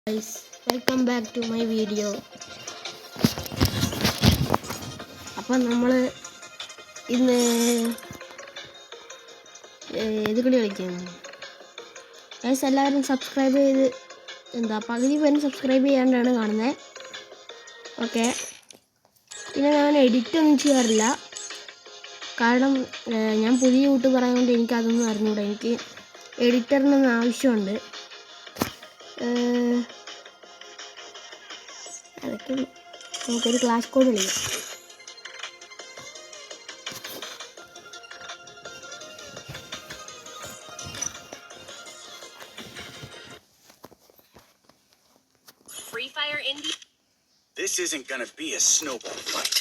Guys, welcome back to my video. അപ്പോൾ നമ്മൾ ഇന്ന് ഇത് കളി കളിക്കാം. ഗൈസ് എല്ലാവരും സബ്സ്ക്രൈബ് ചെയ്ത് പകുതി പേരും സബ്സ്ക്രൈബ് ചെയ്യാണ്ടാണ് കാണുന്നത്. ഓക്കെ, പിന്നെ ഞാൻ എഡിറ്റൊന്നും ചെയ്യാറില്ല. കാരണം ഞാൻ പുതിയ യൂട്യൂബർ ആയതുകൊണ്ട് എനിക്കതൊന്നും അറിഞ്ഞൂടാ. എനിക്ക് എഡിറ്ററിനൊന്നും ആവശ്യമുണ്ട്. അതൊക്കെ നമുക്കൊരു ക്ലാസ് കോഡ് കളിക്കാം. Free Fire Indie. This isn't gonna be a snowball fight.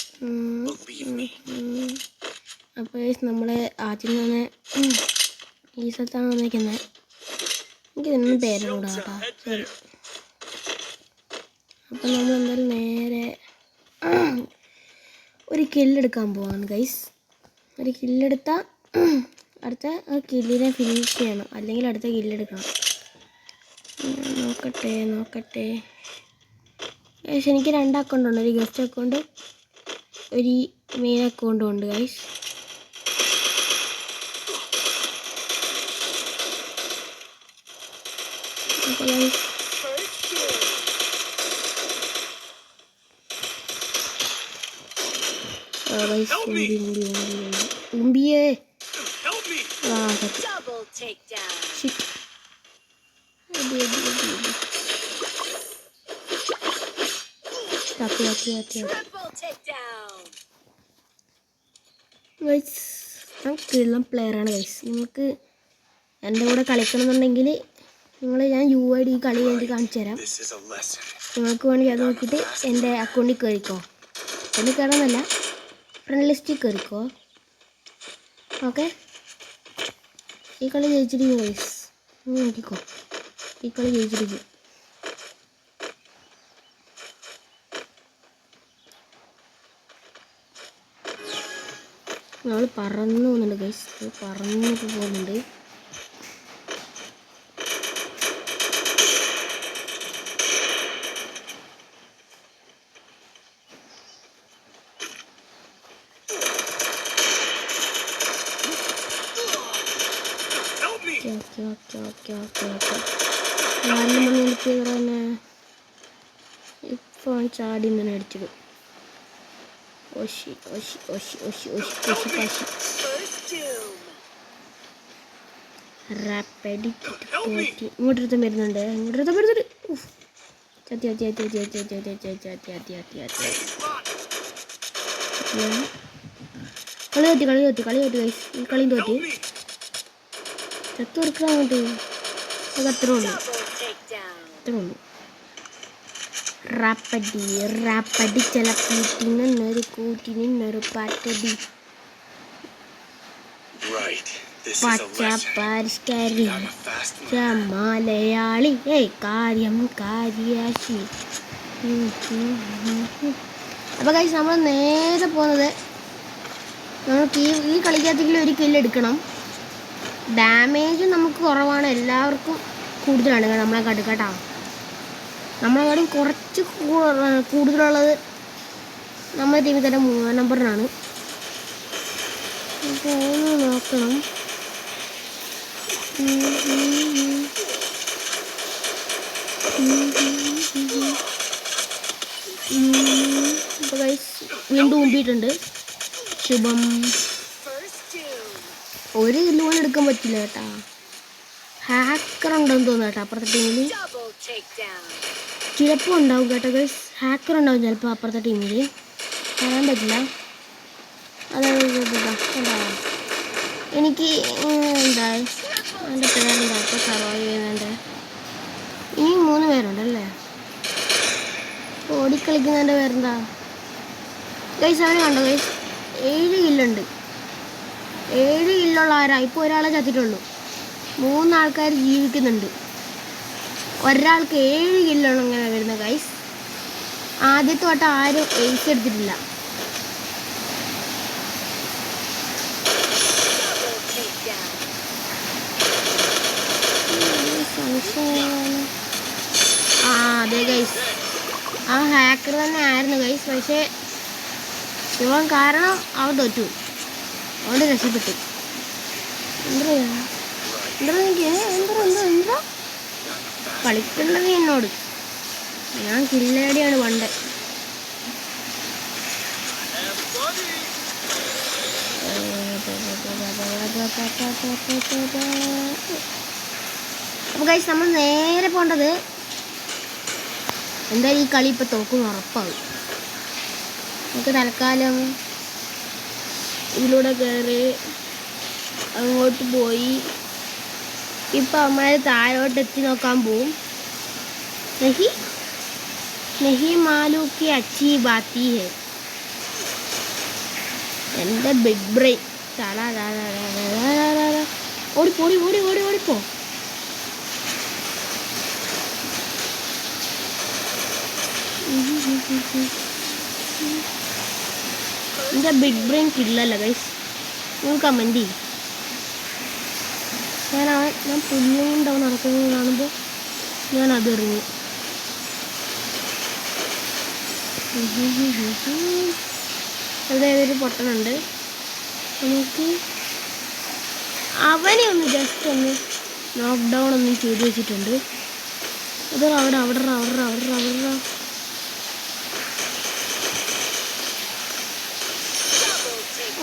Believe me. അപ്പോൾ നമ്മൾ ആദ്യം തന്നെ ഈ സ്ഥലത്താണ് വന്നിരിക്കുന്നത്. എനിക്കിതൊന്നും പേരുകൂടാ കേട്ടോ. ശരി, അപ്പം നമ്മൾ എന്തായാലും നേരെ ഒരു കില്ലെടുക്കാൻ പോവാണ് ഗൈസ്. ഒരു കില്ലെടുത്താൽ അടുത്ത ആ കില്ലിനെ ഫിനിഷ് ചെയ്യണം, അല്ലെങ്കിൽ അടുത്ത കില്ലെടുക്കണം. നോക്കട്ടെ ഗൈസ്, എനിക്ക് 2 അക്കൗണ്ട് ഉണ്ട്. ഒരു ഗസ്റ്റ് അക്കൗണ്ട്, ഒരു മെയിൻ അക്കൗണ്ടും ഉണ്ട് ഗൈസ്. അപ്പോൾ ഉമ്പിയേ ഞാൻ കിള്ളം പ്ലെയറാണ് ഗൈസ്. നിങ്ങൾക്ക് എൻ്റെ കൂടെ കളിക്കണമെന്നുണ്ടെങ്കിൽ ഞാൻ UID കളി വേണ്ടി കാണിച്ചു തരാം. നിങ്ങൾക്ക് വേണമെങ്കിൽ അത് നോക്കിയിട്ട് എൻ്റെ അക്കൗണ്ടിൽ കയറിക്കോ. അതിൽ കയറാമെന്നല്ല, ഫ്രണ്ട് ലിസ്റ്റിൽ കയറിക്കോ. ഓക്കെ, ഈ കളി ജയിച്ചിരിക്കും ഗൈസ്. നോക്കിക്കോ, ഈ കളി ജയിച്ചിരിക്കും. നമ്മൾ പറന്നു പോകുന്നുണ്ട് ഗൈസ്, പറന്നൊക്കെ പോകുന്നുണ്ട്. ഇപ്പോൾ ചാടി തന്നെ അടിച്ചിടും. ഇങ്ങോട്ടൊരുത്തം വരുന്നുണ്ട്. കളി തോറ്റി ഗൈസ്. ഈ കളിയും തോറ്റി. ചത്തു കൊടുക്കണം അങ്ങോട്ട്. അത്രേ ഉള്ളൂ. റാപ്പടി ചില കൂട്ടിനൊരു പാട്ടടി. പച്ച പരിഷ്കരി മലയാളി കാര്യം കാര്യാശി. അപ്പോൾ ഗൈസ്, നമ്മൾ നേരെ പോകുന്നത്, നമുക്ക് ഈ കളിക്കകത്തെങ്കിലും ഒരു കില്ലെടുക്കണം. ഡാമേജ് നമുക്ക് കുറവാണ്, എല്ലാവർക്കും കൂടുതലാണ് നമ്മളെ കടുക്കട്ടോ. നമ്മളെക്കാളും കുറച്ച് കൂടുതലുള്ളത് നമ്മുടെ ടീമിൽ തന്നെ 3-ാം നമ്പറിനാണ്. അപ്പോൾ ഒന്ന് നോക്കണം. അപ്പോൾ ഗൈസ് വീണ്ടും ഊമ്പിയിട്ടുണ്ട്. ശുഭം. ഒരു കില്ല് പോലും എടുക്കാൻ പറ്റില്ല കേട്ടാ. ഹാക്കർ ഉണ്ടെന്ന് തോന്നുന്നു കേട്ടോ അപ്പുറത്തെ ടീമിൽ. ചിലപ്പോൾ ഉണ്ടാവും കേട്ടോ ഗൈസ്, ഹാക്കർ ഉണ്ടാവും ചിലപ്പോൾ അപ്പുറത്തെ ടീമിൽ. പറയാൻ പറ്റില്ല. അതായത് എനിക്ക് എൻ്റെ പേരെന്താ ഇപ്പോൾ സർവൈവ് ചെയ്യുന്നതിൻ്റെ. ഇനി 3 പേരുണ്ടല്ലേ ഓടിക്കളിക്കുന്നതിൻ്റെ പേരെന്താ ഗൈസ്? അവനെ കണ്ടോ ഗൈസ്? 7 കില്ലുണ്ട്. 7 കില്ലുള്ള ആരാ? ഇപ്പോൾ ഒരാളെ ചത്തിട്ടുള്ളൂ. 3 ആൾക്കാർ ജീവിക്കുന്നുണ്ട്. ഒരാൾക്ക് 7 കില്ലാണ് ഇങ്ങനെ വരുന്നത് ഗൈസ്. ആദ്യത്തെ വട്ടം ആരും എയ്സ് എടുത്തിട്ടില്ല. സംശയം അതെ ഗൈസ്, ആ ഹാക്കർ തന്നെ ആയിരുന്നു ഗൈസ്. പക്ഷേ ഇവൻ കാരണം അവൻ തോറ്റു, അവൻ രക്ഷപ്പെട്ടു. എന്താ കളിക്കേണ്ടത് എന്നോട്? ഞാൻ കില്ലാടിയാണ് പണ്ട്. അപ്പോൾ ഗൈസ് നമ്മൾ നേരെ പോകേണ്ടത്, എന്തായാലും ഈ കളി ഇപ്പോൾ തോക്കും ഉറപ്പാകും. നമുക്ക് തൽക്കാലം ഇതിലൂടെ കയറി അങ്ങോട്ട് പോയി ഇപ്പം നമ്മൾ താഴോട്ട് എത്തി നോക്കാൻ പോവും. നെഹി മാലൂക്കി അച്ചി ബാത്തി ഹെ, എൻ്റെ ബിഗ് ബ്രെയിൻ. ഓടിപ്പോ. എൻ്റെ ബിഗ് ബ്രെയിൻ കില്ലല്ല ഗൈസ്, നിങ്ങൾ കമൻറ്റ് ചെയ്യും. ഞാൻ പുല്ലുകൊണ്ടവൻ നടക്കുന്നത് കാണുമ്പോൾ ഞാൻ അതെറിഞ്ഞു. അതായതൊരു പൊട്ടനുണ്ട്, നമുക്ക് അവനെ ഒന്ന് ജസ്റ്റ് ഒന്ന് നോക്ക് ഡൗൺ ഒന്നും ചെയ്ത് വെച്ചിട്ടുണ്ട്. അത് അവിടെ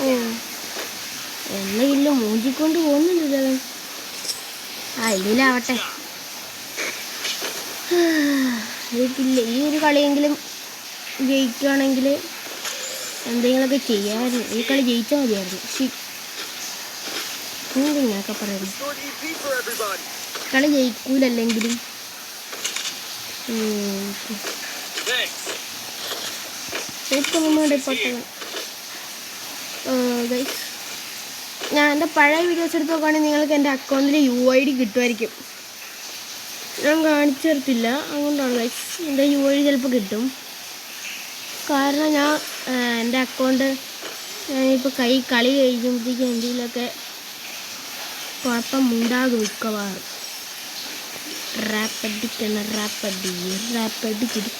ഓ എന്നെ ഇല്ല മൂഞ്ചിക്കൊണ്ട് പോകുന്നുണ്ടല്ലോ അവൻ. ഇതിലാവട്ടെ, എനിക്കില്ല ഈ ഒരു കളിയെങ്കിലും ജയിക്കുകയാണെങ്കിൽ എന്തെങ്കിലുമൊക്കെ ചെയ്യാമായിരുന്നു. ഈ കളി ജയിച്ചാൽ മതിയായിരുന്നു. ഇങ്ങനെയൊക്കെ പറയുന്നു, കളി ജയിക്കൂലല്ലെങ്കിലും. ഞാൻ എൻ്റെ പഴയ വീഡിയോസ് എടുത്ത് നോക്കുകയാണെങ്കിൽ നിങ്ങൾക്ക് എൻ്റെ അക്കൗണ്ടിൽ UID കിട്ടുമായിരിക്കും. ഞാൻ കാണിച്ചു തരത്തില്ല, അതുകൊണ്ടാണ് ഗൈസ്. എൻ്റെ UID ചിലപ്പോൾ കിട്ടും, കാരണം ഞാൻ എൻ്റെ അക്കൗണ്ട് ഞാനിപ്പോൾ കളി കഴിയുമ്പോഴത്തേക്കും എന്തെങ്കിലുമൊക്കെ കുഴപ്പമുണ്ടാകും മിക്കവാറും. റാപ്പടിച്ചിട്ട് റാപ്പടിച്ചിട്ട്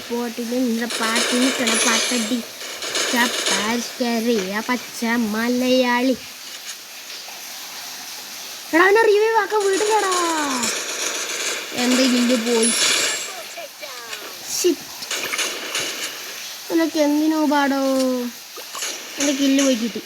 പോട്ടിൽ പാട്ടി നിൽക്കണം. പാട്ടടി പച്ച മലയാളി. എടാ അവനെ റിവൈവ് ആക്കാൻ വീട്ടിലടാ, എൻ്റെ കില്ല് പോയി. നിനക്ക് എന്തിനോ പാടോ, എൻ്റെ കില്ല് പോയി കിട്ടി.